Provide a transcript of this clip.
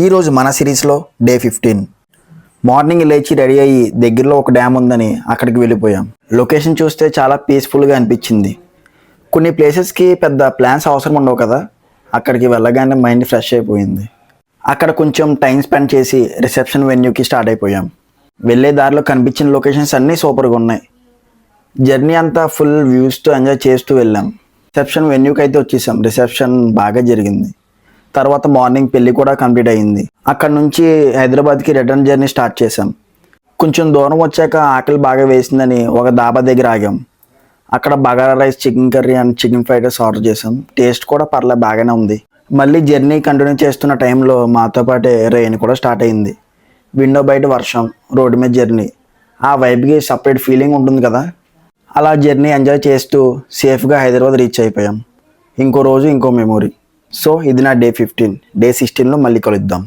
ఈరోజు మన సిరీస్లో డే 15. మార్నింగ్ లేచి రెడీ అయ్యి దగ్గరలో ఒక డ్యామ్ ఉందని అక్కడికి వెళ్ళిపోయాం. లొకేషన్ చూస్తే చాలా పీస్ఫుల్గా అనిపించింది. కొన్ని ప్లేసెస్కి పెద్ద ప్లాన్స్ అవసరం ఉండవు కదా, అక్కడికి వెళ్ళగానే మైండ్ ఫ్రెష్ అయిపోయింది. అక్కడ కొంచెం టైం స్పెండ్ చేసి రిసెప్షన్ వెన్యూకి స్టార్ట్ అయిపోయాం. వెళ్ళే దారిలో కనిపించిన లొకేషన్స్ అన్నీ సూపర్గా ఉన్నాయి. జర్నీ అంతా ఫుల్ వ్యూస్తో ఎంజాయ్ చేస్తూ వెళ్ళాం. రిసెప్షన్ వెన్యూకి అయితే వచ్చేసాం. రిసెప్షన్ బాగా జరిగింది. తర్వాత మార్నింగ్ పెళ్ళి కూడా కంప్లీట్ అయ్యింది. అక్కడ నుంచి హైదరాబాద్కి రిటర్న్ జర్నీ స్టార్ట్ చేసాం. కొంచెం దూరం వచ్చాక ఆకలి బాగా వేసిందని ఒక దాబా దగ్గర ఆగాం. అక్కడ bagara rice, chicken curry and chicken fried rice order చేసాం. టేస్ట్ కూడా బాగానే ఉంది. మళ్ళీ జర్నీ కంటిన్యూ చేస్తున్న టైంలో మాతో పాటే రెయిన్ కూడా స్టార్ట్ అయింది. విండో బయట వర్షం, రోడ్డు మీద జర్నీ, ఆ వైబ్కి సపరేట్ ఫీలింగ్ ఉంటుంది కదా. అలా జర్నీ ఎంజాయ్ చేస్తూ సేఫ్గా హైదరాబాద్ రీచ్ అయిపోయాం. ఇంకో రోజు ఇంకో మెమొరీ. సో ఇది నా డే 15. డే 16లో మళ్ళీ కలుద్దాం.